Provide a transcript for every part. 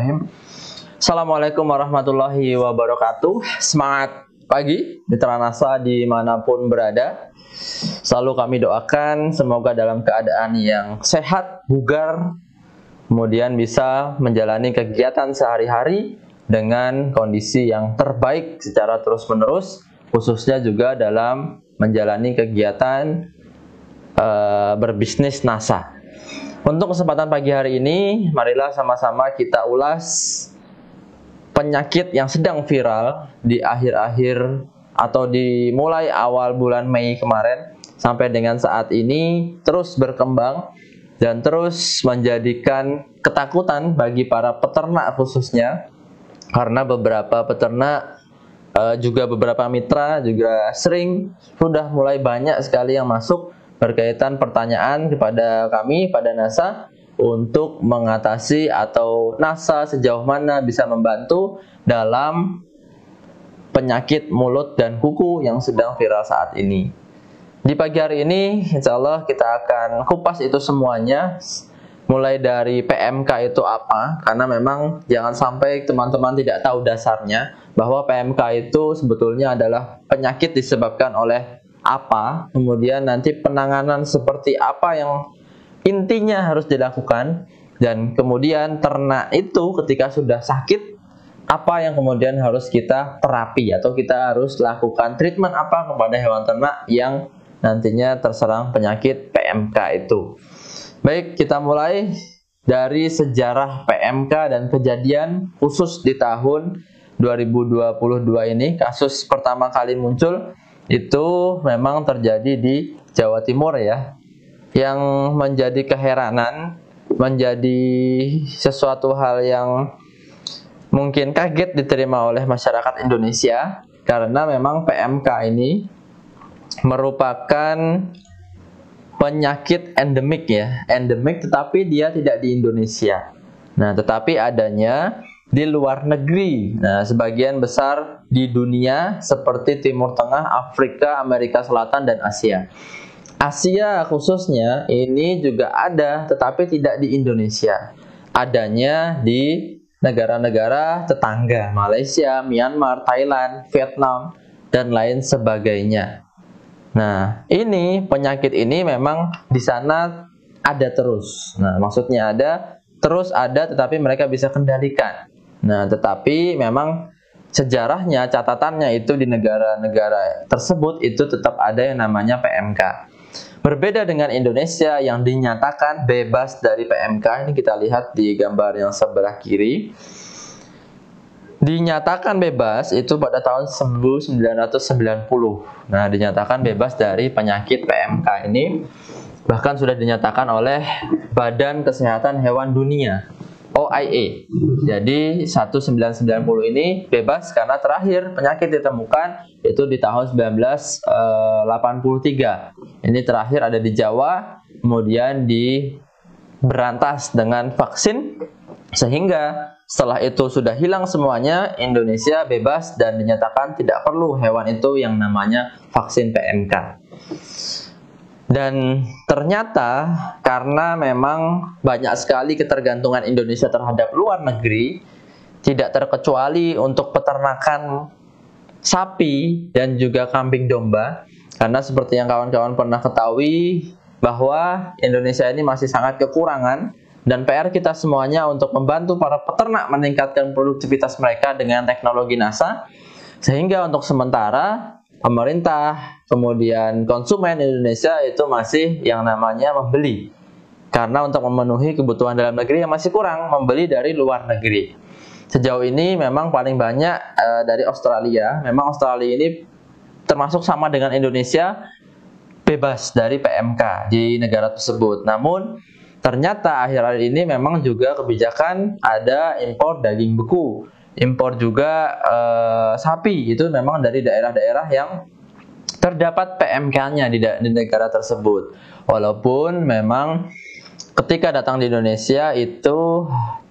Bismillahirrahmanirrahim. Assalamualaikum warahmatullahi wabarakatuh. Semangat pagi Mitra NASA dimanapun berada. Selalu kami doakan semoga dalam keadaan yang sehat, bugar, kemudian bisa menjalani kegiatan sehari-hari dengan kondisi yang terbaik secara terus-menerus, khususnya juga dalam menjalani kegiatan berbisnis NASA. Untuk kesempatan pagi hari ini, marilah sama-sama kita ulas penyakit yang sedang viral di akhir-akhir atau di mulai awal bulan Mei kemarin sampai dengan saat ini terus berkembang dan terus menjadikan ketakutan bagi para peternak khususnya, karena beberapa peternak juga beberapa mitra juga sudah mulai banyak sekali yang masuk berkaitan pertanyaan kepada kami pada NASA untuk mengatasi atau NASA sejauh mana bisa membantu dalam penyakit mulut dan kuku yang sedang viral saat ini. Di pagi hari ini insya Allah kita akan kupas itu semuanya, mulai dari PMK itu apa, karena memang jangan sampai teman-teman tidak tahu dasarnya bahwa PMK itu sebetulnya adalah penyakit disebabkan oleh apa, kemudian nanti penanganan seperti apa yang intinya harus dilakukan, dan kemudian ternak itu ketika sudah sakit apa yang kemudian harus kita terapi atau kita harus lakukan treatment apa kepada hewan ternak yang nantinya terserang penyakit PMK itu. Baik, kita mulai dari sejarah PMK dan kejadian khusus di tahun 2022 ini. Kasus pertama kali muncul itu memang terjadi di Jawa Timur ya, yang menjadi keheranan, menjadi sesuatu hal yang mungkin kaget diterima oleh masyarakat Indonesia, karena memang PMK ini merupakan penyakit endemik ya, endemik tetapi dia tidak di Indonesia. Nah, tetapi adanya di luar negeri. Nah, sebagian besar di dunia seperti Timur Tengah, Afrika, Amerika Selatan, dan Asia. Asia khususnya ini juga ada, tetapi tidak di Indonesia. Adanya di negara-negara tetangga, Malaysia, Myanmar, Thailand, Vietnam, dan lain sebagainya. Nah, ini penyakit ini memang di sana ada terus. Nah, maksudnya terus ada, tetapi mereka bisa kendalikan. Nah, tetapi memang sejarahnya, catatannya itu di negara-negara tersebut itu tetap ada yang namanya PMK. Berbeda dengan Indonesia yang dinyatakan bebas dari PMK. Ini kita lihat di gambar yang sebelah kiri. Dinyatakan bebas itu pada tahun 1990. Nah, dinyatakan bebas dari penyakit PMK ini. Bahkan sudah dinyatakan oleh Badan Kesehatan Hewan Dunia, OIE. Jadi 1990 ini bebas karena terakhir penyakit ditemukan itu di tahun 1983. Ini terakhir ada di Jawa, kemudian diberantas dengan vaksin, sehingga setelah itu sudah hilang semuanya, Indonesia bebas dan dinyatakan tidak perlu hewan itu yang namanya vaksin PMK. Dan ternyata karena memang banyak sekali ketergantungan Indonesia terhadap luar negeri, tidak terkecuali untuk peternakan sapi dan juga kambing domba, karena seperti yang kawan-kawan pernah ketahui bahwa Indonesia ini masih sangat kekurangan, dan PR kita semuanya untuk membantu para peternak meningkatkan produktivitas mereka dengan teknologi NASA, sehingga untuk sementara pemerintah, kemudian konsumen Indonesia itu masih yang namanya membeli. Karena untuk memenuhi kebutuhan dalam negeri yang masih kurang, membeli dari luar negeri. Sejauh ini memang paling banyak dari Australia. Memang Australia ini termasuk sama dengan Indonesia, bebas dari PMK di negara tersebut. Namun ternyata akhir-akhir ini memang juga kebijakan ada impor daging beku, impor juga sapi, itu memang dari daerah-daerah yang terdapat PMK-nya di negara tersebut. Walaupun memang ketika datang di Indonesia itu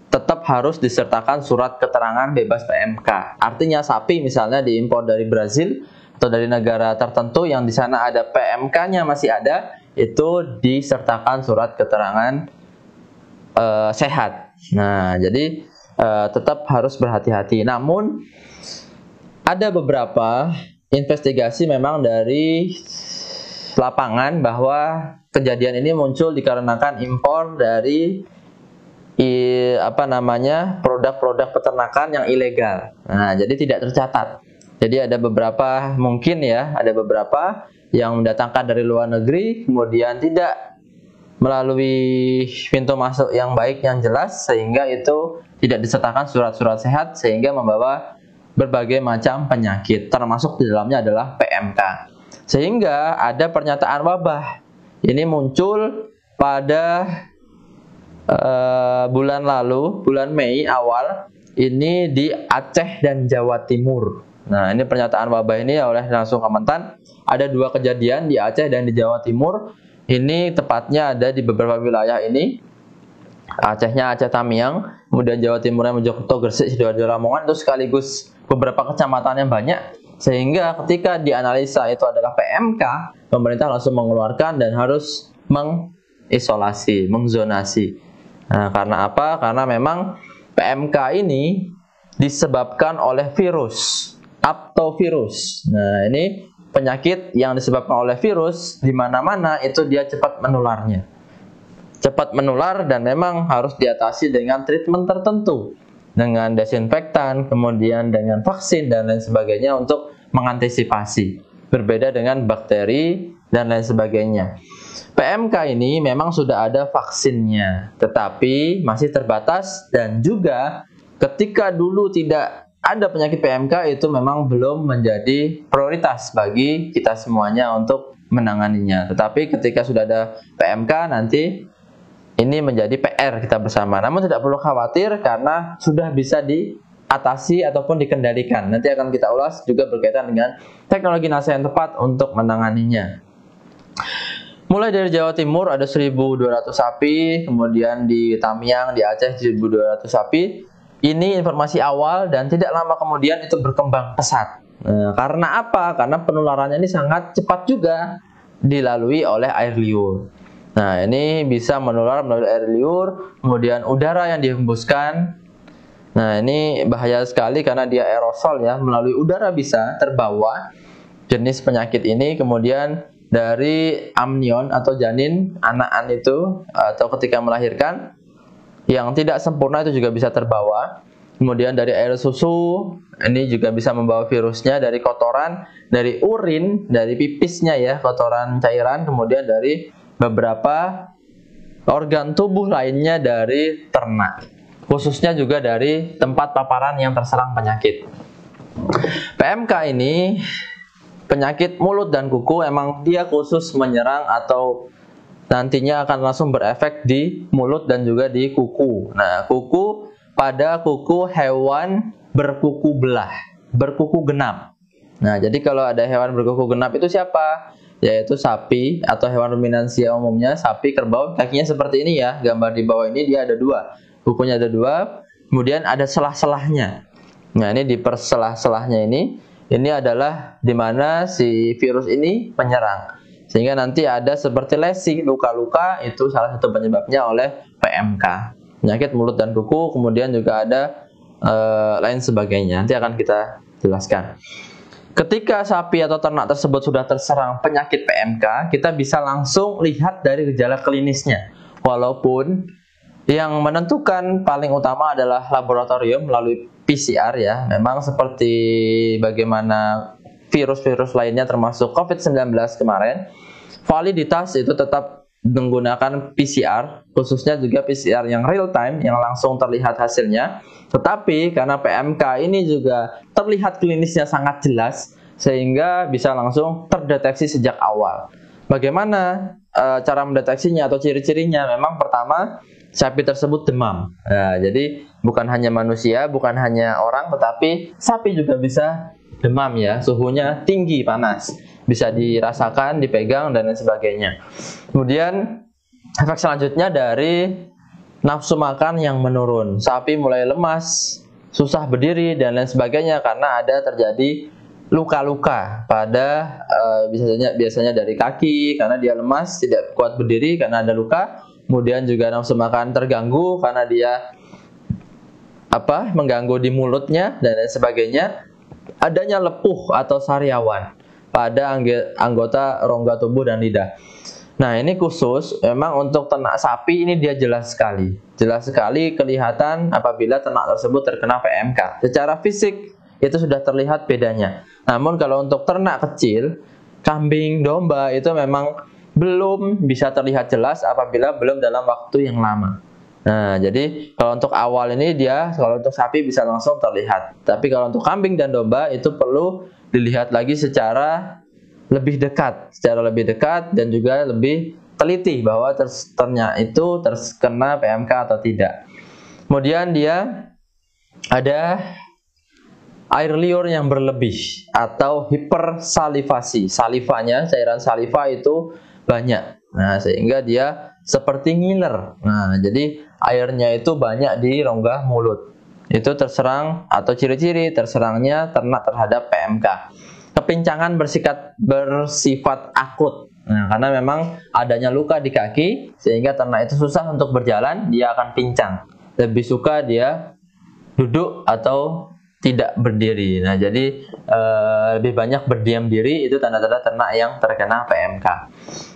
tetap harus disertakan surat keterangan bebas PMK. Artinya sapi misalnya diimpor dari Brazil atau dari negara tertentu yang di sana ada PMK-nya masih ada, itu disertakan surat keterangan sehat. Nah, jadi tetap harus berhati-hati. Namun ada beberapa investigasi memang dari lapangan bahwa kejadian ini muncul dikarenakan impor dari produk-produk peternakan yang ilegal. Nah, jadi tidak tercatat. Jadi ada beberapa yang mendatangkan dari luar negeri, kemudian tidak melalui pintu masuk yang baik yang jelas, sehingga itu tidak disertakan surat-surat sehat, sehingga membawa berbagai macam penyakit, termasuk di dalamnya adalah PMK. Sehingga ada pernyataan wabah. Ini muncul pada bulan lalu, bulan Mei awal, ini di Aceh dan Jawa Timur. Nah, ini pernyataan wabah ini oleh langsung Kementan. Ada 2 kejadian di Aceh dan di Jawa Timur. Ini tepatnya ada di beberapa wilayah ini. Acehnya Aceh Tamiang, kemudian Jawa Timurnya Mojokerto, Gresik, Sidoarjo, Lamongan, itu sekaligus beberapa kecamatan yang banyak. Sehingga ketika dianalisa itu adalah PMK, pemerintah langsung mengeluarkan dan harus mengisolasi, mengzonasi. Nah, karena apa? Karena memang PMK ini disebabkan oleh virus, aptovirus. Nah, ini penyakit yang disebabkan oleh virus, di mana-mana itu dia cepat menularnya. Cepat menular dan memang harus diatasi dengan treatment tertentu, dengan desinfektan, kemudian dengan vaksin dan lain sebagainya untuk mengantisipasi. Berbeda dengan bakteri dan lain sebagainya. PMK ini memang sudah ada vaksinnya, tetapi masih terbatas, dan juga ketika dulu tidak ada penyakit PMK itu memang belum menjadi prioritas bagi kita semuanya untuk menanganinya. Tetapi ketika sudah ada PMK nanti ini menjadi PR kita bersama. Namun tidak perlu khawatir karena sudah bisa diatasi ataupun dikendalikan. Nanti akan kita ulas juga berkaitan dengan teknologi NASA yang tepat untuk menanganinya. Mulai dari Jawa Timur ada 1.200 sapi, kemudian di Tamiang, di Aceh 1.200 sapi. Ini informasi awal dan tidak lama kemudian itu berkembang pesat. Karena apa? Karena penularannya ini sangat cepat juga dilalui oleh air liur. Nah, ini bisa menular melalui air liur, kemudian udara yang dihembuskan. Nah, ini bahaya sekali karena dia aerosol ya, melalui udara bisa terbawa jenis penyakit ini, kemudian dari amnion atau janin anak-an itu atau ketika melahirkan yang tidak sempurna itu juga bisa terbawa. Kemudian dari air susu ini juga bisa membawa virusnya, dari kotoran, dari urin, dari pipisnya ya, kotoran cairan, kemudian dari beberapa organ tubuh lainnya dari ternak, khususnya juga dari tempat paparan yang terserang penyakit. PMK ini penyakit mulut dan kuku emang dia khusus menyerang atau nantinya akan langsung berefek di mulut dan juga di kuku. Nah, kuku pada kuku hewan berkuku belah, berkuku genap. Nah, jadi kalau ada hewan berkuku genap itu siapa? Yaitu sapi atau hewan ruminansia umumnya, sapi, kerbau. Kakinya seperti ini ya, gambar di bawah ini dia ada 2, kukunya ada 2, kemudian ada selah-selahnya. Nah, ini di perselah-selahnya ini adalah dimana si virus ini menyerang, sehingga nanti ada seperti lesi, luka-luka, itu salah satu penyebabnya oleh PMK, penyakit mulut dan kuku. Kemudian juga ada lain sebagainya, nanti akan kita jelaskan. Ketika sapi atau ternak tersebut sudah terserang penyakit PMK, kita bisa langsung lihat dari gejala klinisnya. Walaupun yang menentukan paling utama adalah laboratorium melalui PCR ya. Memang seperti bagaimana virus-virus lainnya termasuk COVID-19 kemarin, validitas itu tetap menggunakan PCR, khususnya juga PCR yang real time, yang langsung terlihat hasilnya. Tetapi karena PMK ini juga terlihat klinisnya sangat jelas, sehingga bisa langsung terdeteksi sejak awal. Bagaimana cara mendeteksinya atau ciri-cirinya? Memang pertama, sapi tersebut demam. Nah, jadi bukan hanya manusia, bukan hanya orang, tetapi sapi juga bisa demam ya, suhunya tinggi, panas, bisa dirasakan, dipegang dan lain sebagainya. Kemudian efek selanjutnya dari nafsu makan yang menurun, sapi mulai lemas, susah berdiri dan lain sebagainya karena ada terjadi luka-luka pada biasanya dari kaki karena dia lemas, tidak kuat berdiri karena ada luka. Kemudian juga nafsu makan terganggu karena dia mengganggu di mulutnya dan lain sebagainya. Adanya lepuh atau sariawan pada anggota rongga tubuh dan lidah. Nah, ini khusus memang untuk ternak sapi, ini dia jelas sekali kelihatan apabila ternak tersebut terkena PMK. Secara fisik itu sudah terlihat bedanya. Namun kalau untuk ternak kecil, kambing, domba, itu memang belum bisa terlihat jelas apabila belum dalam waktu yang lama. Nah, jadi kalau untuk awal ini kalau untuk sapi bisa langsung terlihat. Tapi kalau untuk kambing dan domba itu perlu dilihat lagi secara lebih dekat dan juga lebih teliti bahwa ternyata itu terkena PMK atau tidak. Kemudian dia ada air liur yang berlebih atau hipersalivasi. Salivanya, cairan saliva itu banyak. Nah, sehingga dia seperti ngiler. Nah, jadi airnya itu banyak di rongga mulut. Itu terserang atau ciri-ciri terserangnya ternak terhadap PMK. Kepincangan bersifat akut. Nah, karena memang adanya luka di kaki sehingga ternak itu susah untuk berjalan, dia akan pincang. Lebih suka dia duduk atau tidak berdiri. Nah, jadi lebih banyak berdiam diri, itu tanda-tanda ternak yang terkena PMK.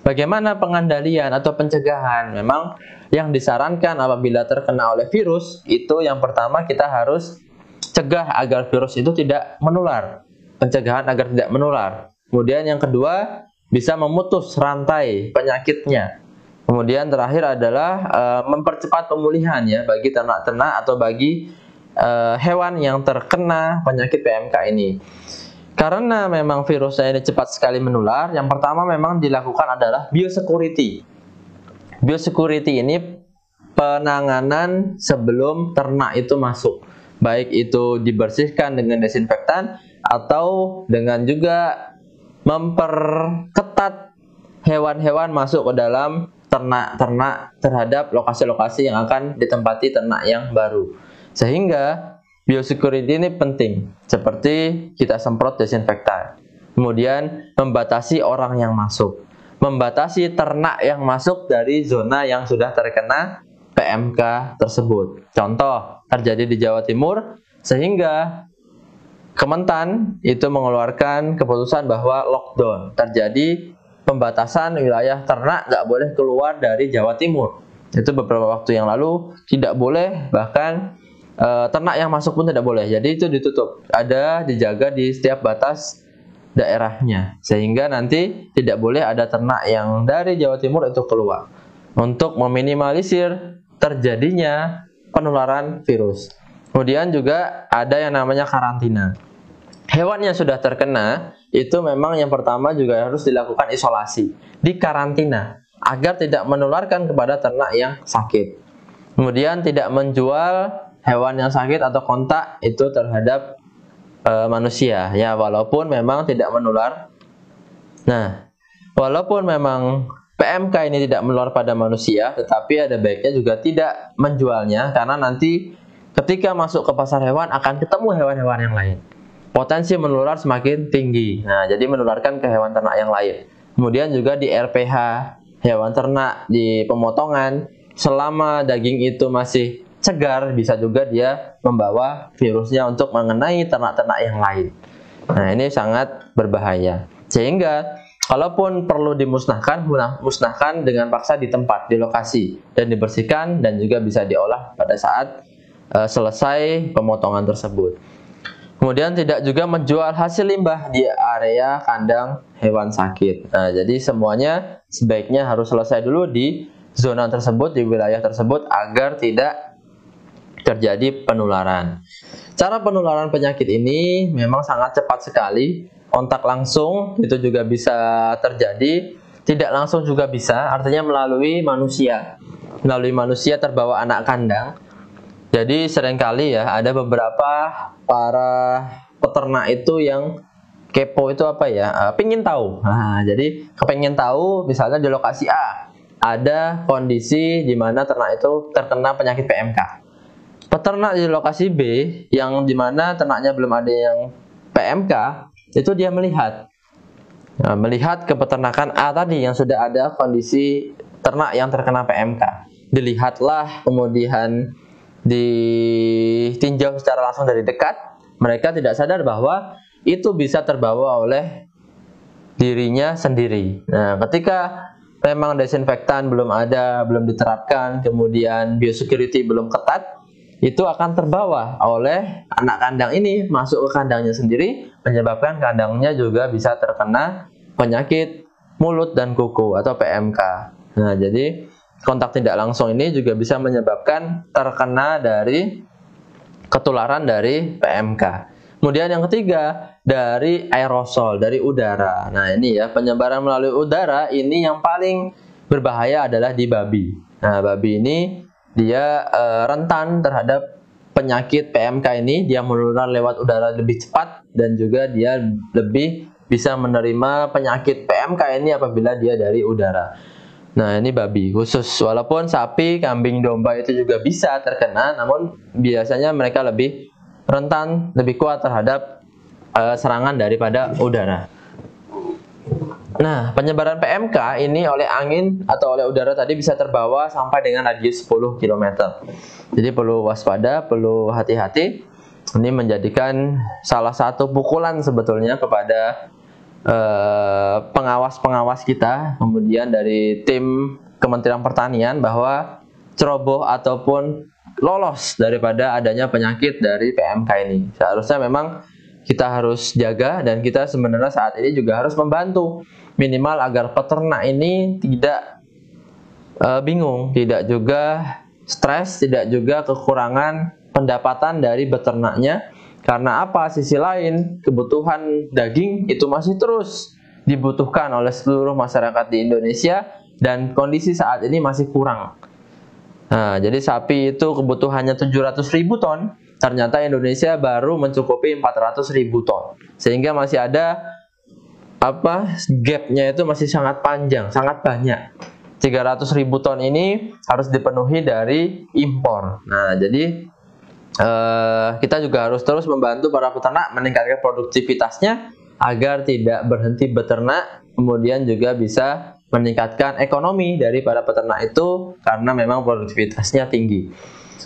Bagaimana pengandalian atau pencegahan? Memang yang disarankan apabila terkena oleh virus, itu yang pertama kita harus cegah agar virus itu tidak menular. Pencegahan agar tidak menular. Kemudian yang kedua, bisa memutus rantai penyakitnya. Kemudian terakhir adalah mempercepat pemulihan ya bagi ternak-ternak atau bagi hewan yang terkena penyakit PMK ini. Karena memang virusnya ini cepat sekali menular, yang pertama memang dilakukan adalah biosecurity. Biosecurity ini penanganan sebelum ternak itu masuk. Baik itu dibersihkan dengan desinfektan atau dengan juga memperketat hewan-hewan masuk ke dalam ternak-ternak terhadap lokasi-lokasi yang akan ditempati ternak yang baru. Sehingga biosecurity ini penting, seperti kita semprot desinfektan. Kemudian membatasi orang yang masuk, membatasi ternak yang masuk dari zona yang sudah terkena PMK tersebut. Contoh terjadi di Jawa Timur, sehingga Kementan itu mengeluarkan keputusan bahwa lockdown, terjadi pembatasan wilayah ternak, nggak boleh keluar dari Jawa Timur. Itu beberapa waktu yang lalu tidak boleh, bahkan ternak yang masuk pun tidak boleh. Jadi itu ditutup, ada dijaga di setiap batas daerahnya, sehingga nanti tidak boleh ada ternak yang dari Jawa Timur itu keluar, untuk meminimalisir terjadinya penularan virus. Kemudian juga ada yang namanya karantina. Hewan yang sudah terkena itu memang yang pertama juga harus dilakukan isolasi, dikarantina agar tidak menularkan kepada ternak yang sakit. Kemudian tidak menjual hewan yang sakit atau kontak itu terhadap manusia ya, walaupun memang tidak menular. Nah, walaupun memang PMK ini tidak menular pada manusia, tetapi ada baiknya juga tidak menjualnya, karena nanti ketika masuk ke pasar hewan akan ketemu hewan-hewan yang lain. Potensi menular semakin tinggi. Nah, jadi menularkan ke hewan ternak yang lain. Kemudian juga di RPH hewan ternak di pemotongan, selama daging itu masih segar, bisa juga dia membawa virusnya untuk mengenai ternak-ternak yang lain. Nah, ini sangat berbahaya. Sehingga kalaupun perlu dimusnahkan, musnahkan dengan paksa di tempat, di lokasi, dan dibersihkan, dan juga bisa diolah pada saat selesai pemotongan tersebut. Kemudian tidak juga menjual hasil limbah di area kandang hewan sakit. Nah, jadi semuanya sebaiknya harus selesai dulu di zona tersebut, di wilayah tersebut, agar tidak terjadi penularan. Cara penularan penyakit ini memang sangat cepat sekali. Kontak langsung itu juga bisa terjadi, tidak langsung juga bisa, artinya melalui manusia. Melalui manusia terbawa anak kandang. Jadi seringkali ya ada beberapa para peternak itu yang kepo itu apa ya, pingin tahu. Nah, jadi kepingin tahu misalnya di lokasi A ada kondisi di mana ternak itu terkena penyakit PMK. Peternak di lokasi B yang di mana ternaknya belum ada yang PMK, itu dia melihat ke peternakan A tadi yang sudah ada kondisi ternak yang terkena PMK. Dilihatlah kemudian ditinjau secara langsung dari dekat, mereka tidak sadar bahwa itu bisa terbawa oleh dirinya sendiri. Nah, ketika memang desinfektan belum ada, belum diterapkan, kemudian biosecurity belum ketat, itu akan terbawa oleh anak kandang ini masuk ke kandangnya sendiri, menyebabkan kandangnya juga bisa terkena penyakit mulut dan kuku atau PMK. Nah, jadi kontak tidak langsung ini juga bisa menyebabkan terkena dari ketularan dari PMK. Kemudian yang ketiga, dari aerosol, dari udara. Nah, ini ya, penyebaran melalui udara ini yang paling berbahaya adalah di babi. Nah, babi ini dia rentan terhadap penyakit PMK ini, dia menular lewat udara lebih cepat dan juga dia lebih bisa menerima penyakit PMK ini apabila dia dari udara. Nah, ini babi khusus. Walaupun sapi, kambing, domba itu juga bisa terkena, namun biasanya mereka lebih rentan, lebih kuat terhadap serangan daripada udara. Nah, penyebaran PMK ini oleh angin atau oleh udara tadi bisa terbawa sampai dengan radius 10 km. Jadi perlu waspada, perlu hati-hati. Ini menjadikan salah satu pukulan sebetulnya kepada pengawas-pengawas kita, kemudian dari tim Kementerian Pertanian, bahwa ceroboh ataupun lolos daripada adanya penyakit dari PMK ini. Seharusnya memang kita harus jaga, dan kita sebenarnya saat ini juga harus membantu minimal agar peternak ini tidak bingung, tidak juga stres, tidak juga kekurangan pendapatan dari beternaknya. Karena apa? Sisi lain, kebutuhan daging itu masih terus dibutuhkan oleh seluruh masyarakat di Indonesia, dan kondisi saat ini masih kurang. Nah, jadi sapi itu kebutuhannya 700.000 ton, ternyata Indonesia baru mencukupi 400.000 ton. Sehingga masih ada gapnya itu masih sangat panjang, sangat banyak. 300.000 ton ini harus dipenuhi dari impor. Nah, jadi kita juga harus terus membantu para peternak meningkatkan produktivitasnya agar tidak berhenti beternak, kemudian juga bisa meningkatkan ekonomi dari para peternak itu karena memang produktivitasnya tinggi.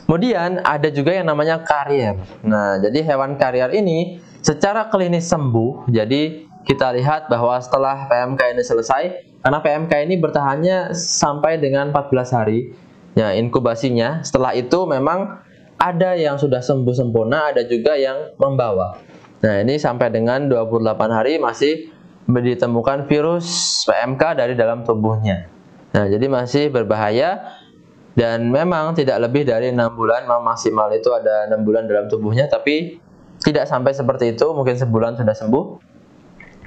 Kemudian ada juga yang namanya karier. Nah, jadi hewan karier ini secara klinis sembuh. Jadi kita lihat bahwa setelah PMK ini selesai, karena PMK ini bertahannya sampai dengan 14 hari ya inkubasinya. Setelah itu memang ada yang sudah sembuh sempurna, ada juga yang membawa. Nah, ini sampai dengan 28 hari masih ditemukan virus PMK dari dalam tubuhnya. Nah, jadi masih berbahaya, dan memang tidak lebih dari 6 bulan, maksimal itu ada 6 bulan dalam tubuhnya, tapi tidak sampai seperti itu, mungkin sebulan sudah sembuh.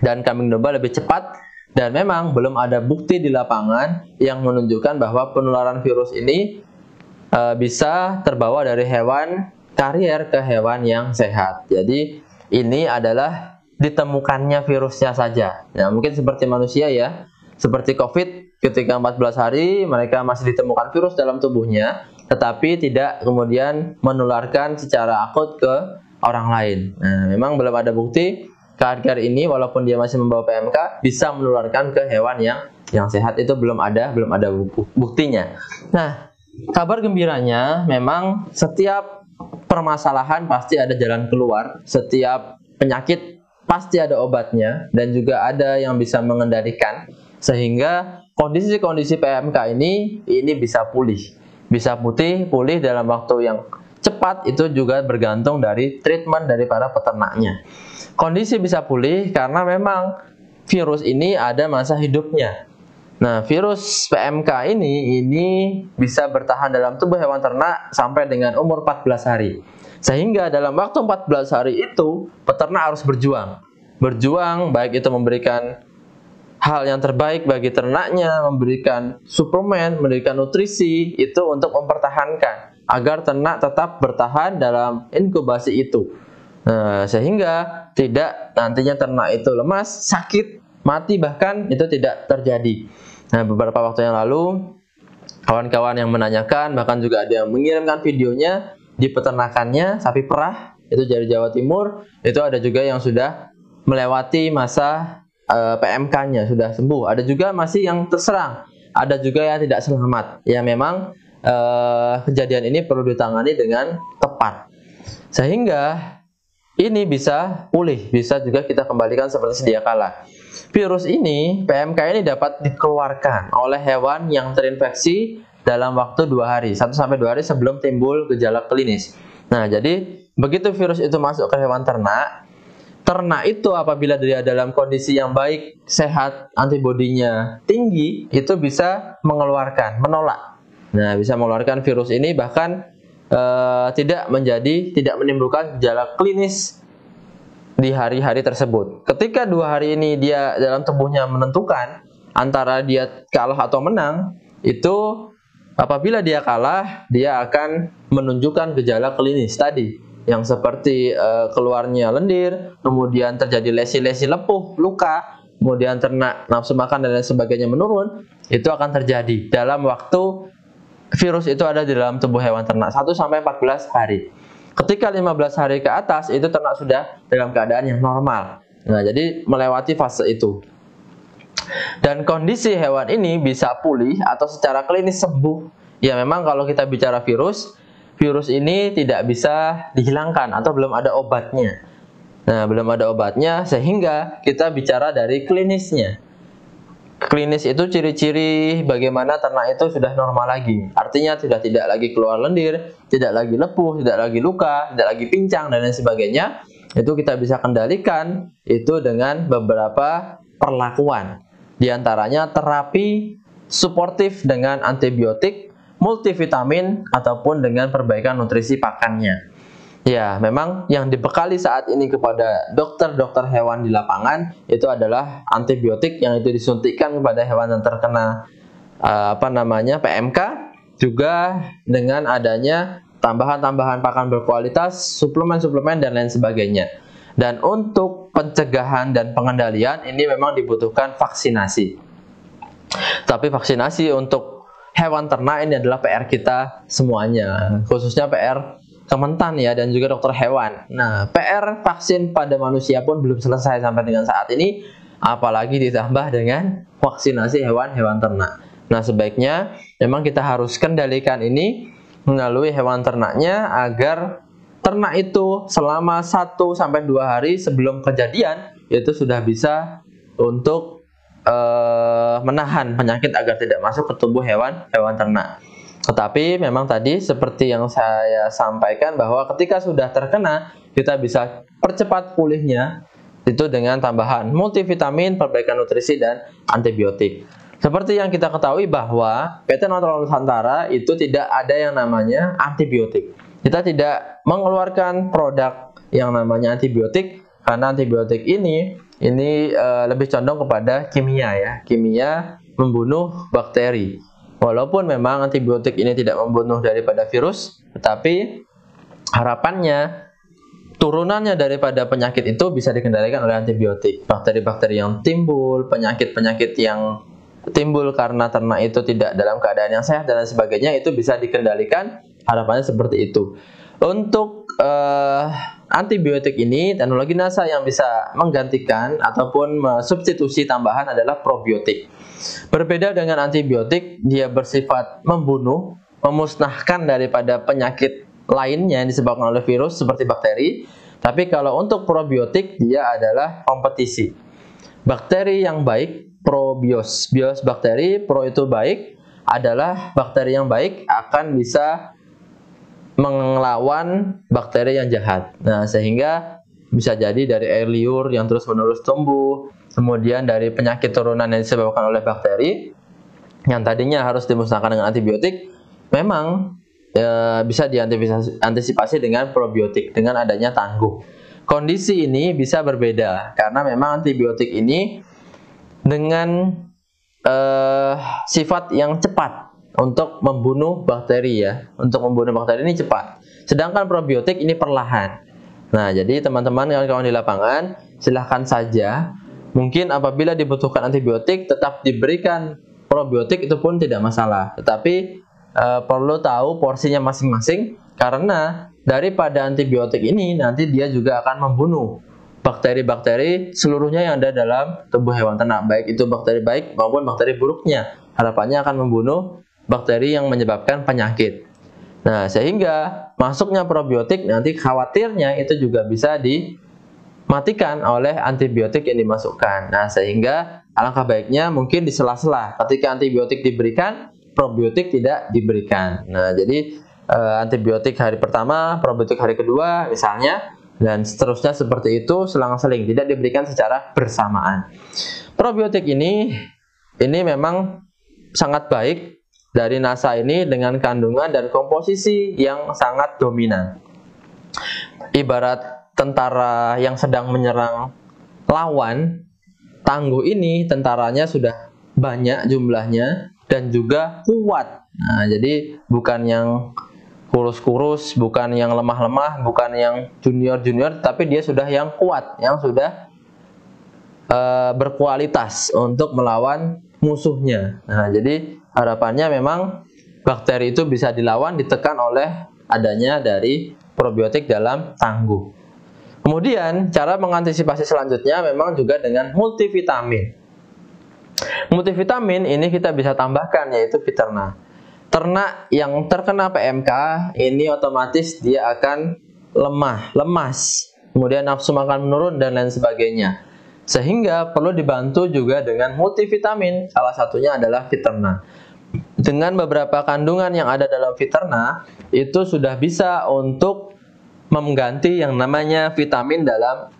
Dan kambing domba lebih cepat, dan memang belum ada bukti di lapangan yang menunjukkan bahwa penularan virus ini bisa terbawa dari hewan karier ke hewan yang sehat. Jadi ini adalah ditemukannya virusnya saja. Ya, mungkin seperti manusia ya, seperti COVID, ketika 14 hari mereka masih ditemukan virus dalam tubuhnya, tetapi tidak kemudian menularkan secara akut ke orang lain. Nah, memang belum ada bukti karier ini, walaupun dia masih membawa PMK, bisa menularkan ke hewan yang sehat. Itu belum ada buktinya. Nah, kabar gembiranya memang setiap permasalahan pasti ada jalan keluar, setiap penyakit pasti ada obatnya, dan juga ada yang bisa mengendalikan, sehingga kondisi-kondisi PMK ini bisa pulih. Bisa pulih dalam waktu yang cepat, itu juga bergantung dari treatment dari para peternaknya. Kondisi bisa pulih karena memang virus ini ada masa hidupnya. Nah, virus PMK ini bisa bertahan dalam tubuh hewan ternak sampai dengan umur 14 hari. Sehingga dalam waktu 14 hari itu, peternak harus berjuang. Berjuang, baik itu memberikan hal yang terbaik bagi ternaknya, memberikan suplemen, memberikan nutrisi, itu untuk mempertahankan, agar ternak tetap bertahan dalam inkubasi itu. Nah, sehingga tidak nantinya ternak itu lemas, sakit, mati bahkan, itu tidak terjadi. Nah, beberapa waktu yang lalu kawan-kawan yang menanyakan, bahkan juga ada yang mengirimkan videonya di peternakannya sapi perah, itu dari Jawa Timur, itu ada juga yang sudah melewati masa PMK-nya, sudah sembuh. Ada juga masih yang terserang, ada juga yang tidak selamat. Ya, memang kejadian ini perlu ditangani dengan tepat, sehingga ini bisa pulih, bisa juga kita kembalikan seperti sedia kala. Virus ini, PMK ini dapat dikeluarkan oleh hewan yang terinfeksi dalam waktu 2 hari, 1-2 hari sebelum timbul gejala klinis. Nah, jadi begitu virus itu masuk ke hewan ternak itu apabila dia dalam kondisi yang baik, sehat, antibodinya tinggi, itu bisa menolak. Nah, bisa mengeluarkan virus ini, bahkan tidak menimbulkan gejala klinis di hari-hari tersebut. Ketika 2 hari ini dia dalam tubuhnya menentukan antara dia kalah atau menang, itu apabila dia kalah, dia akan menunjukkan gejala klinis tadi, yang seperti keluarnya lendir, kemudian terjadi lesi-lesi lepuh, luka, kemudian ternak, nafsu makan dan lain sebagainya menurun. Itu akan terjadi dalam waktu virus itu ada di dalam tubuh hewan ternak, 1-14 hari. Ketika 15 hari ke atas, itu ternak sudah dalam keadaan yang normal. Nah, jadi melewati fase itu. Dan kondisi hewan ini bisa pulih atau secara klinis sembuh. Ya, memang kalau kita bicara virus ini tidak bisa dihilangkan atau belum ada obatnya. Nah, belum ada obatnya, sehingga kita bicara dari klinisnya. Klinis itu ciri-ciri bagaimana ternak itu sudah normal lagi. Artinya sudah tidak lagi keluar lendir, tidak lagi lepuh, tidak lagi luka, tidak lagi pincang dan lain sebagainya. Itu kita bisa kendalikan itu dengan beberapa perlakuan. Di antaranya terapi suportif dengan antibiotik, multivitamin, ataupun dengan perbaikan nutrisi pakannya. Ya, memang yang dibekali saat ini kepada dokter-dokter hewan di lapangan itu adalah antibiotik yang itu disuntikkan kepada hewan yang terkena PMK, juga dengan adanya tambahan-tambahan pakan berkualitas, suplemen-suplemen dan lain sebagainya. Dan untuk pencegahan dan pengendalian ini memang dibutuhkan vaksinasi. Tapi vaksinasi untuk hewan ternak ini adalah PR kita semuanya, khususnya PR Kementan ya, dan juga dokter hewan. Nah, PR vaksin pada manusia pun belum selesai sampai dengan saat ini, apalagi ditambah dengan vaksinasi hewan-hewan ternak. Nah, sebaiknya memang kita harus kendalikan ini melalui hewan ternaknya, agar ternak itu selama 1-2 hari sebelum kejadian itu sudah bisa untuk menahan penyakit agar tidak masuk ke tubuh hewan ternak. Tetapi memang tadi seperti yang saya sampaikan, bahwa ketika sudah terkena, kita bisa percepat pulihnya itu dengan tambahan multivitamin, perbaikan nutrisi, dan antibiotik. Seperti yang kita ketahui bahwa PT Natural Nusantara itu tidak ada yang namanya antibiotik. Kita tidak mengeluarkan produk yang namanya antibiotik, karena antibiotik ini lebih condong kepada kimia ya, kimia membunuh bakteri. Walaupun memang antibiotik ini tidak membunuh daripada virus, tetapi harapannya turunannya daripada penyakit itu bisa dikendalikan oleh antibiotik. Bakteri-bakteri yang timbul, penyakit-penyakit yang timbul karena ternak itu tidak dalam keadaan yang sehat dan lain sebagainya, itu bisa dikendalikan, harapannya seperti itu. Untuk antibiotik ini, teknologi NASA yang bisa menggantikan ataupun substitusi tambahan adalah probiotik. Berbeda dengan antibiotik, dia bersifat membunuh, memusnahkan daripada penyakit lainnya yang disebabkan oleh virus seperti bakteri. Tapi kalau untuk probiotik, dia adalah kompetisi. Bakteri yang baik, probios. Bios bakteri, pro itu baik, adalah bakteri yang baik akan bisa melawan bakteri yang jahat. Nah, sehingga bisa jadi dari air liur yang terus-menerus tumbuh, kemudian dari penyakit turunan yang disebabkan oleh bakteri yang tadinya harus dimusnahkan dengan antibiotik, memang bisa diantisipasi dengan probiotik dengan adanya tangguh. Kondisi ini bisa berbeda karena memang antibiotik ini dengan sifat yang cepat untuk membunuh bakteri ya. Untuk membunuh bakteri ini cepat. Sedangkan probiotik ini perlahan. Nah, jadi teman-teman kawan-kawan di lapangan, silahkan saja. Mungkin apabila dibutuhkan antibiotik, tetap diberikan probiotik, itu pun tidak masalah. Tetapi perlu tahu porsinya masing-masing, karena daripada antibiotik ini nanti dia juga akan membunuh bakteri-bakteri seluruhnya yang ada dalam tubuh hewan ternak, baik itu bakteri baik maupun bakteri buruknya. Harapannya akan membunuh bakteri yang menyebabkan penyakit. Nah, sehingga masuknya probiotik nanti khawatirnya itu juga bisa dimatikan oleh antibiotik yang dimasukkan. Nah, sehingga alangkah baiknya mungkin di sela-sela ketika antibiotik diberikan, probiotik tidak diberikan. Nah, jadi antibiotik hari pertama, probiotik hari kedua misalnya, dan seterusnya seperti itu selang-seling, tidak diberikan secara bersamaan. Probiotik ini memang sangat baik dari NASA ini dengan kandungan dan komposisi yang sangat dominan. Ibarat tentara yang sedang menyerang lawan, tangguh ini tentaranya sudah banyak jumlahnya dan juga kuat. Nah, jadi bukan yang kurus-kurus, bukan yang lemah-lemah, bukan yang junior-junior, tapi dia sudah yang kuat, yang sudah berkualitas untuk melawan musuhnya. Nah, jadi harapannya memang bakteri itu bisa dilawan, ditekan oleh adanya dari probiotik dalam tangguh. Kemudian cara mengantisipasi selanjutnya memang juga dengan multivitamin. Multivitamin ini kita bisa tambahkan yaitu Viterna. Ternak yang terkena PMK ini otomatis dia akan lemas, kemudian nafsu makan menurun dan lain sebagainya. Sehingga perlu dibantu juga dengan multivitamin, salah satunya adalah Viterna. Dengan beberapa kandungan yang ada dalam Viterna, itu sudah bisa untuk mengganti yang namanya vitamin dalam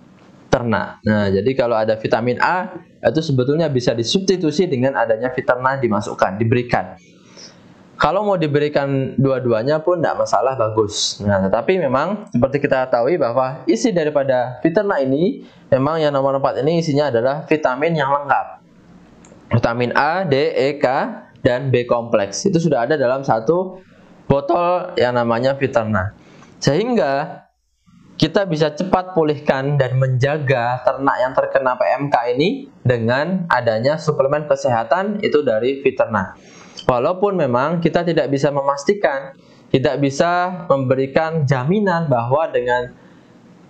ternak. Nah, jadi kalau ada vitamin A, itu sebetulnya bisa disubstitusi dengan adanya Viterna dimasukkan, diberikan. Kalau mau diberikan dua-duanya pun tidak masalah, bagus. Nah, tetapi memang seperti kita ketahui bahwa isi daripada Viterna ini, memang yang nomor 4 ini isinya adalah vitamin yang lengkap. Vitamin A, D, E, K, dan B kompleks. Itu sudah ada dalam satu botol yang namanya Viterna. Sehingga kita bisa cepat pulihkan dan menjaga ternak yang terkena PMK ini dengan adanya suplemen kesehatan itu dari Viterna. Walaupun memang kita tidak bisa memastikan, tidak bisa memberikan jaminan bahwa dengan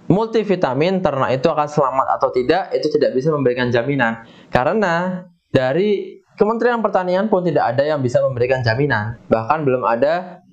multivitamin ternak itu akan selamat atau tidak, itu tidak bisa memberikan jaminan. Karena dari Kementerian Pertanian pun tidak ada yang bisa memberikan jaminan. Bahkan belum ada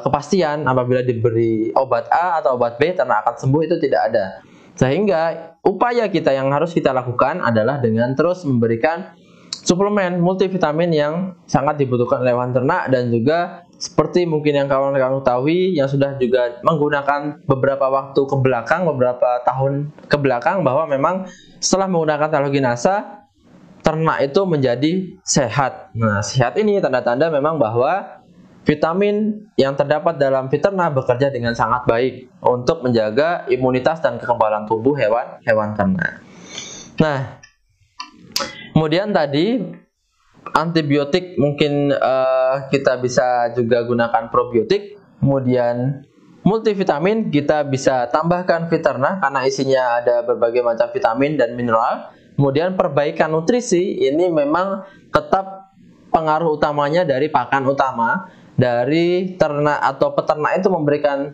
kepastian apabila diberi obat A atau obat B ternak akan sembuh, itu tidak ada. Sehingga upaya kita yang harus kita lakukan adalah dengan terus memberikan suplemen multivitamin yang sangat dibutuhkan oleh hewan ternak, dan juga seperti mungkin yang kawan-kawan ketahui yang sudah juga menggunakan beberapa waktu ke belakang, beberapa tahun ke belakang, bahwa memang setelah menggunakan teknologi NASA, ternak itu menjadi sehat. Nah, sehat ini tanda-tanda memang bahwa vitamin yang terdapat dalam Viterna bekerja dengan sangat baik untuk menjaga imunitas dan kekebalan tubuh hewan ternak. Nah, kemudian tadi antibiotik mungkin kita bisa juga gunakan probiotik. Kemudian multivitamin kita bisa tambahkan Viterna karena isinya ada berbagai macam vitamin dan mineral. Kemudian perbaikan nutrisi ini memang tetap pengaruh utamanya dari pakan utama. Dari ternak atau peternak itu memberikan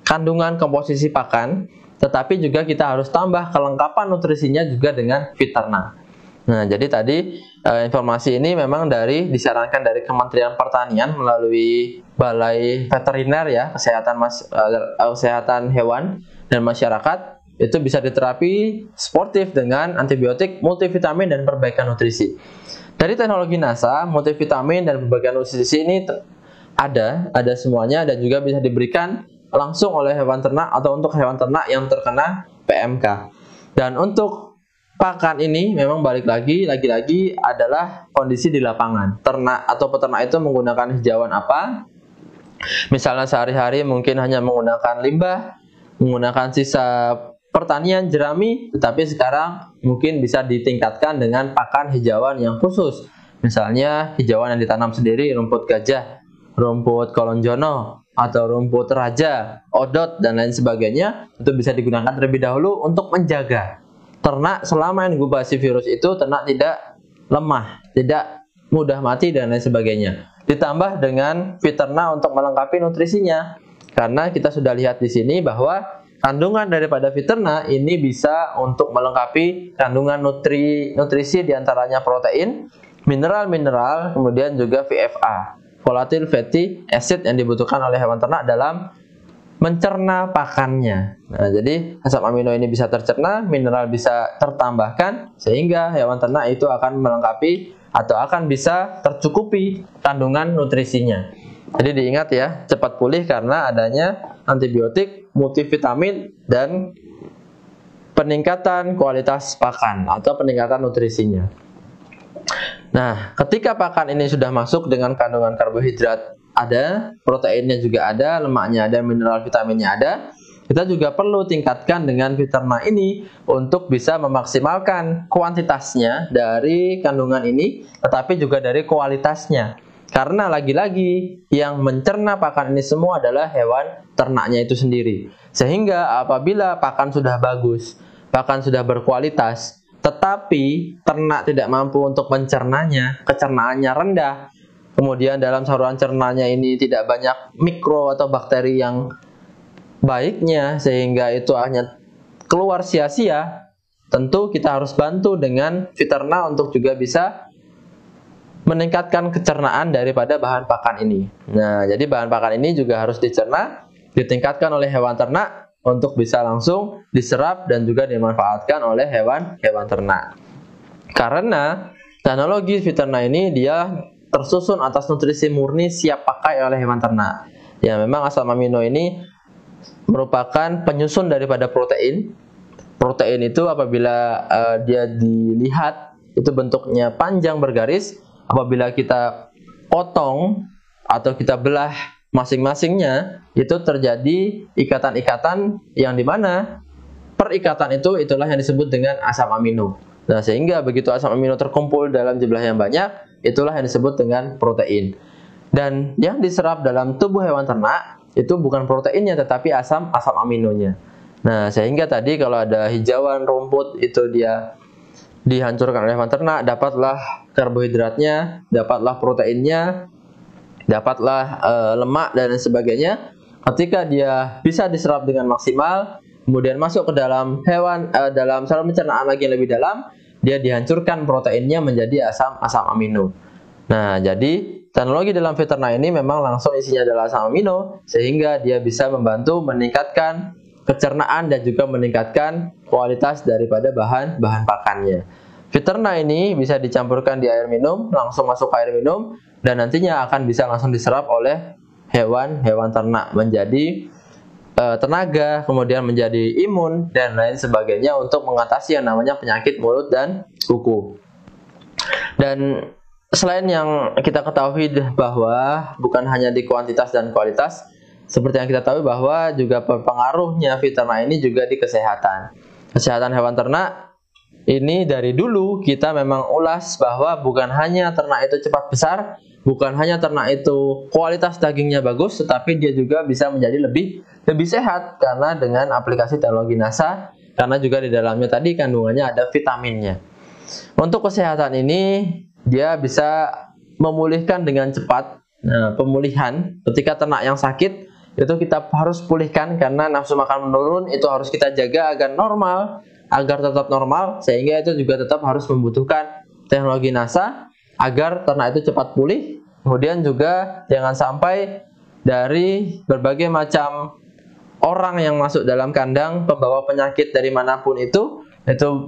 kandungan komposisi pakan, tetapi juga kita harus tambah kelengkapan nutrisinya juga dengan Viterna. Nah, jadi tadi informasi ini memang disarankan dari Kementerian Pertanian melalui Balai Veteriner ya, kesehatan hewan dan masyarakat, itu bisa diterapi sportif dengan antibiotik, multivitamin, dan perbaikan nutrisi. Dari teknologi NASA, multivitamin dan perbaikan nutrisi ini ada semuanya, dan juga bisa diberikan langsung oleh hewan ternak atau untuk hewan ternak yang terkena PMK. Dan untuk pakan ini memang balik lagi adalah kondisi di lapangan. Ternak atau peternak itu menggunakan hijauan apa? Misalnya sehari-hari mungkin hanya menggunakan limbah, menggunakan sisa pertanian jerami, tetapi sekarang mungkin bisa ditingkatkan dengan pakan hijauan yang khusus. Misalnya hijauan yang ditanam sendiri, rumput gajah, rumput kolonjono, atau rumput raja, odot, dan lain sebagainya. Itu bisa digunakan terlebih dahulu untuk menjaga ternak selama inkubasi virus itu ternak tidak lemah, tidak mudah mati, dan lain sebagainya. Ditambah dengan Viterna untuk melengkapi nutrisinya. Karena kita sudah lihat di sini bahwa kandungan daripada Viterna ini bisa untuk melengkapi kandungan nutrisi diantaranya protein, mineral-mineral, kemudian juga VFA, volatile fatty acid, yang dibutuhkan oleh hewan ternak dalam mencerna pakannya. Nah, jadi asam amino ini bisa tercerna, mineral bisa tertambahkan, sehingga hewan ternak itu akan melengkapi atau akan bisa tercukupi kandungan nutrisinya. Jadi diingat ya, cepat pulih karena adanya antibiotik, multivitamin, dan peningkatan kualitas pakan atau peningkatan nutrisinya. Nah, ketika pakan ini sudah masuk dengan kandungan karbohidrat ada, proteinnya juga ada, lemaknya ada, mineral vitaminnya ada, kita juga perlu tingkatkan dengan Fiterna ini untuk bisa memaksimalkan kuantitasnya dari kandungan ini, tetapi juga dari kualitasnya. Karena lagi-lagi yang mencerna pakan ini semua adalah hewan ternaknya itu sendiri. Sehingga apabila pakan sudah bagus, pakan sudah berkualitas, tetapi ternak tidak mampu untuk mencernanya, kecernaannya rendah, kemudian dalam saluran cernanya ini tidak banyak mikro atau bakteri yang baiknya, sehingga itu hanya keluar sia-sia, tentu kita harus bantu dengan Fiterna untuk juga bisa meningkatkan kecernaan daripada bahan pakan ini. Nah, jadi bahan pakan ini juga harus dicerna, ditingkatkan oleh hewan ternak untuk bisa langsung diserap dan juga dimanfaatkan oleh hewan-hewan ternak. Karena teknologi Fiterna ini dia tersusun atas nutrisi murni siap pakai oleh hewan ternak. Ya, memang asam amino ini merupakan penyusun daripada protein. Protein itu apabila dia dilihat itu bentuknya panjang bergaris, apabila kita potong atau kita belah masing-masingnya, itu terjadi ikatan-ikatan yang dimana perikatan itulah yang disebut dengan asam amino. Nah, sehingga begitu asam amino terkumpul dalam jumlah yang banyak, itulah yang disebut dengan protein. Dan yang diserap dalam tubuh hewan ternak itu bukan proteinnya, tetapi asam aminonya. Nah, sehingga tadi kalau ada hijauan rumput itu dia dihancurkan oleh hewan ternak, dapatlah karbohidratnya, dapatlah proteinnya, dapatlah lemak dan sebagainya. Ketika dia bisa diserap dengan maksimal, kemudian masuk ke dalam hewan, dalam saluran pencernaan lagi yang lebih dalam, dia dihancurkan proteinnya menjadi asam amino. Nah, jadi teknologi dalam Fiterna ini memang langsung isinya adalah asam amino, sehingga dia bisa membantu meningkatkan kecernaan dan juga meningkatkan kualitas daripada bahan pakannya. Fiterna ini bisa dicampurkan di air minum, langsung masuk ke air minum, dan nantinya akan bisa langsung diserap oleh hewan ternak menjadi tenaga, kemudian menjadi imun dan lain sebagainya untuk mengatasi yang namanya penyakit mulut dan kuku. Dan selain yang kita ketahui bahwa bukan hanya di kuantitas dan kualitas, seperti yang kita tahu bahwa juga pengaruhnya Fiterna ini juga di kesehatan. Kesehatan hewan ternak ini dari dulu kita memang ulas bahwa bukan hanya ternak itu cepat besar, bukan hanya ternak itu kualitas dagingnya bagus, tetapi dia juga bisa menjadi lebih sehat karena dengan aplikasi teknologi NASA, karena juga di dalamnya tadi kandungannya ada vitaminnya. Untuk kesehatan ini dia bisa memulihkan dengan cepat. Nah, pemulihan ketika ternak yang sakit itu kita harus pulihkan karena nafsu makan menurun, itu harus kita jaga agar normal, agar tetap normal, sehingga itu juga tetap harus membutuhkan teknologi NASA agar ternak itu cepat pulih. Kemudian juga jangan sampai dari berbagai macam orang yang masuk dalam kandang pembawa penyakit dari manapun itu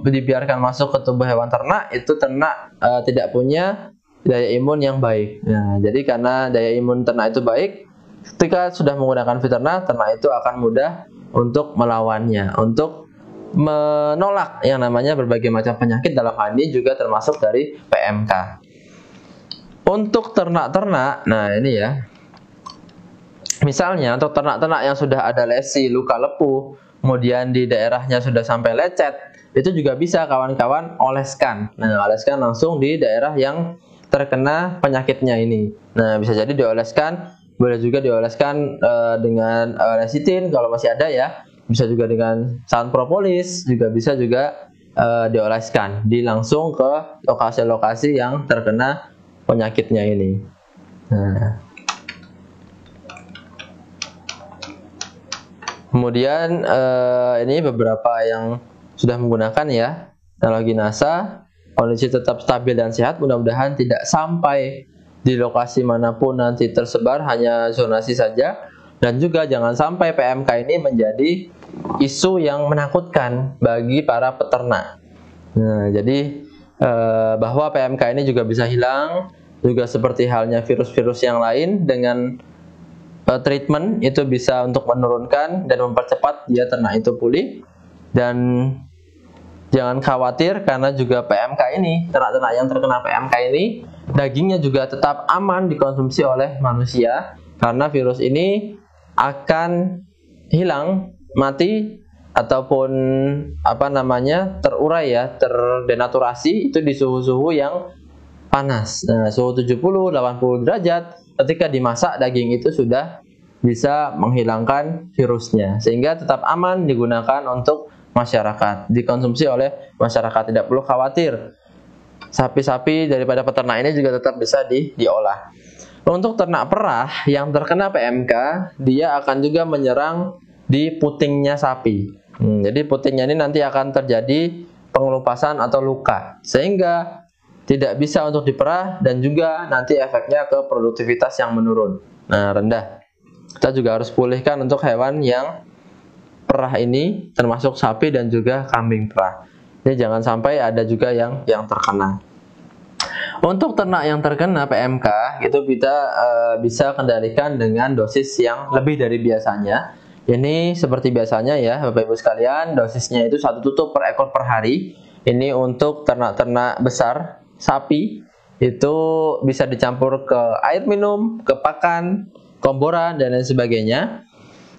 dibiarkan masuk ke tubuh hewan ternak, itu ternak tidak punya daya imun yang baik. Nah, jadi karena daya imun ternak itu baik, ketika sudah menggunakan Fiterna, ternak itu akan mudah untuk melawannya, untuk menolak yang namanya berbagai macam penyakit, dalam hal ini juga termasuk dari PMK. Untuk ternak-ternak, nah ini ya, misalnya untuk ternak-ternak yang sudah ada lesi, luka lepuh, kemudian di daerahnya sudah sampai lecet, itu juga bisa kawan-kawan oleskan. Nah, oleskan langsung di daerah yang terkena penyakitnya ini. Nah, bisa jadi dioleskan, boleh juga dioleskan dengan lecitin kalau masih ada ya. Bisa juga dengan saran propolis, juga bisa juga dioleskan, langsung ke lokasi-lokasi yang terkena penyakitnya ini. Nah, kemudian ini beberapa yang sudah menggunakan ya teknologi NASA. kondisi tetap stabil dan sehat, mudah-mudahan tidak sampai di lokasi manapun nanti tersebar, hanya zonasi saja. Dan juga jangan sampai PMK ini menjadi isu yang menakutkan bagi para peternak. Nah, jadi bahwa PMK ini juga bisa hilang, juga seperti halnya virus-virus yang lain, dengan treatment itu bisa untuk menurunkan dan mempercepat dia ternak itu pulih. Dan jangan khawatir, karena juga PMK ini, ternak-ternak yang terkena PMK ini, dagingnya juga tetap aman dikonsumsi oleh manusia, karena virus ini akan hilang, mati, ataupun terurai ya, terdenaturasi itu di suhu-suhu yang panas. Nah, suhu 70-80 derajat ketika dimasak, daging itu sudah bisa menghilangkan virusnya, sehingga tetap aman digunakan untuk masyarakat, dikonsumsi oleh masyarakat. Tidak perlu khawatir, sapi-sapi daripada peternak ini juga tetap bisa diolah. Untuk ternak perah yang terkena PMK, dia akan juga menyerang di putingnya sapi. Jadi putingnya ini nanti akan terjadi pengelupasan atau luka, sehingga tidak bisa untuk diperah, dan juga nanti efeknya ke produktivitas yang menurun, rendah. Kita juga harus pulihkan untuk hewan yang perah ini, termasuk sapi dan juga kambing perah. Ini jangan sampai ada juga yang terkena. Untuk ternak yang terkena PMK itu kita bisa kendalikan dengan dosis yang lebih dari biasanya. Ini seperti biasanya ya Bapak Ibu sekalian, dosisnya itu 1 tutup per ekor per hari. Ini untuk ternak-ternak besar sapi, itu bisa dicampur ke air minum, ke pakan, komboran, dan lain sebagainya.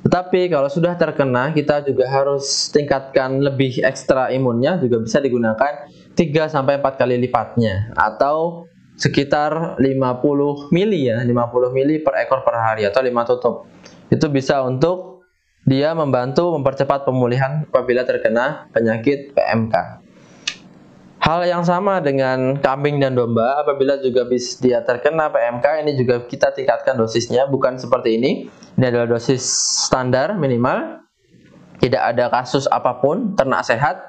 Tetapi kalau sudah terkena, kita juga harus tingkatkan lebih ekstra imunnya, juga bisa digunakan 3-4 kali lipatnya, atau sekitar 50 mili ya, 50 mili per ekor per hari, atau 5 tutup. Itu bisa untuk dia membantu mempercepat pemulihan apabila terkena penyakit PMK. Hal yang sama dengan kambing dan domba, apabila juga dia terkena PMK, ini juga kita tingkatkan dosisnya, bukan seperti ini. Ini adalah dosis standar minimal, tidak ada kasus apapun, ternak sehat.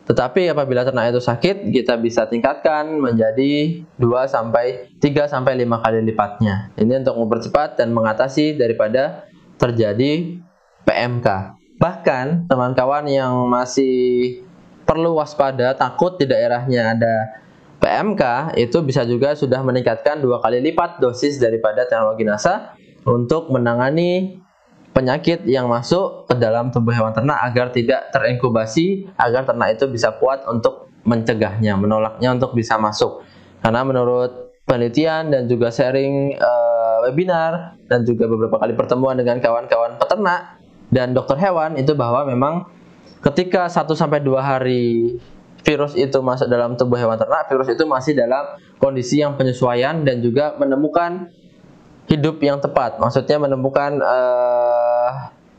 Tetapi apabila ternak itu sakit, kita bisa tingkatkan menjadi 3-5 kali lipatnya. Ini untuk mempercepat dan mengatasi daripada terjadi PMK. Bahkan teman kawan yang masih perlu waspada, takut di daerahnya ada PMK, itu bisa juga sudah meningkatkan 2 kali lipat dosis daripada teknologi NASA untuk menangani penyakit yang masuk ke dalam tubuh hewan ternak agar tidak terinkubasi, agar ternak itu bisa kuat untuk mencegahnya, menolaknya untuk bisa masuk. Karena menurut penelitian dan juga sharing webinar dan juga beberapa kali pertemuan dengan kawan-kawan peternak dan dokter hewan, itu bahwa memang ketika 1-2 hari virus itu masuk dalam tubuh hewan ternak, virus itu masih dalam kondisi yang penyesuaian dan juga menemukan hidup yang tepat. Maksudnya menemukan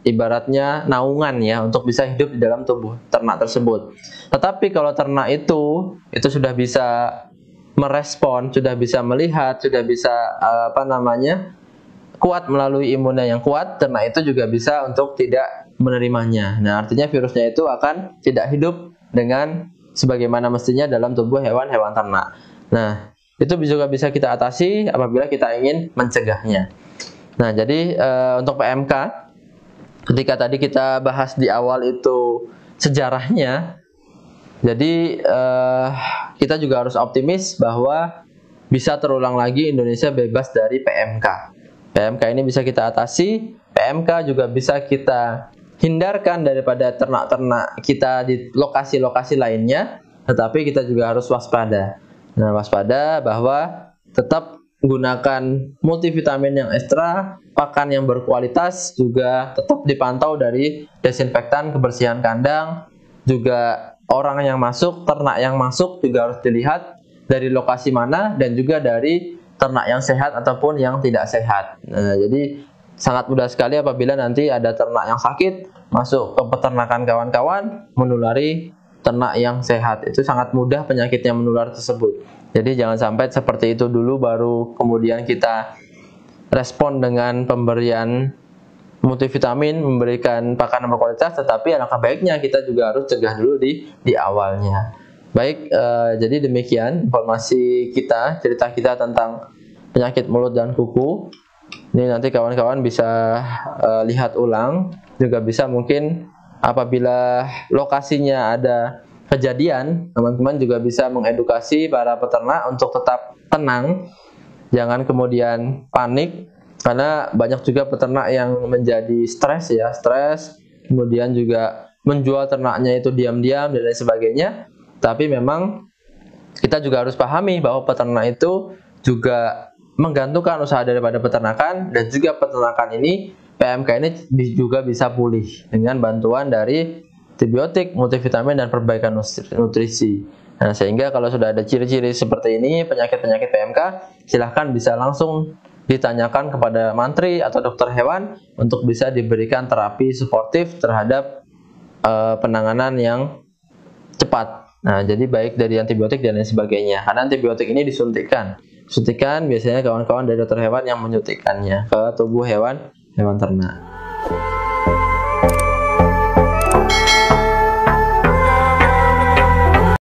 ibaratnya naungan ya, untuk bisa hidup di dalam tubuh ternak tersebut. Tetapi kalau ternak itu sudah bisa merespon, sudah bisa melihat, sudah bisa kuat melalui imunnya yang kuat, ternak itu juga bisa untuk tidak menerimanya. Nah, artinya virusnya itu akan tidak hidup dengan sebagaimana mestinya dalam tubuh hewan-hewan ternak. Nah, itu juga bisa kita atasi apabila kita ingin mencegahnya. Nah, jadi untuk PMK, ketika tadi kita bahas di awal itu sejarahnya, jadi kita juga harus optimis bahwa bisa terulang lagi Indonesia bebas dari PMK. PMK ini bisa kita atasi, PMK juga bisa kita hindarkan daripada ternak-ternak kita di lokasi-lokasi lainnya, tetapi kita juga harus waspada. Nah, waspada bahwa tetap gunakan multivitamin yang ekstra, pakan yang berkualitas, juga tetap dipantau dari desinfektan, kebersihan kandang, juga orang yang masuk, ternak yang masuk juga harus dilihat dari lokasi mana, dan juga dari ternak yang sehat ataupun yang tidak sehat. Nah, jadi sangat mudah sekali apabila nanti ada ternak yang sakit masuk ke peternakan kawan-kawan, menulari ternak yang sehat. Itu sangat mudah penyakit yang menular tersebut. Jadi jangan sampai seperti itu dulu baru kemudian kita respon dengan pemberian multivitamin, memberikan pakan berkualitas, tetapi alangkah baiknya kita juga harus cegah dulu di awalnya. Baik, jadi demikian informasi kita, cerita kita tentang penyakit mulut dan kuku. Ini nanti kawan-kawan bisa lihat ulang, juga bisa mungkin apabila lokasinya ada kejadian, teman-teman juga bisa mengedukasi para peternak untuk tetap tenang, jangan kemudian panik, karena banyak juga peternak yang menjadi stres, kemudian juga menjual ternaknya itu diam-diam dan lain sebagainya. Tapi memang kita juga harus pahami bahwa peternak itu juga menggantungkan usaha daripada peternakan, dan juga peternakan ini, PMK ini juga bisa pulih dengan bantuan dari antibiotik, multivitamin, dan perbaikan nutrisi. Nah, sehingga kalau sudah ada ciri-ciri seperti ini, penyakit-penyakit PMK, silahkan bisa langsung ditanyakan kepada mantri atau dokter hewan untuk bisa diberikan terapi suportif terhadap penanganan yang cepat. Nah, jadi baik dari antibiotik dan lain sebagainya. Karena antibiotik ini disuntikkan. Suntikan biasanya kawan-kawan dari dokter hewan yang menyuntikkannya ke tubuh hewan ternak.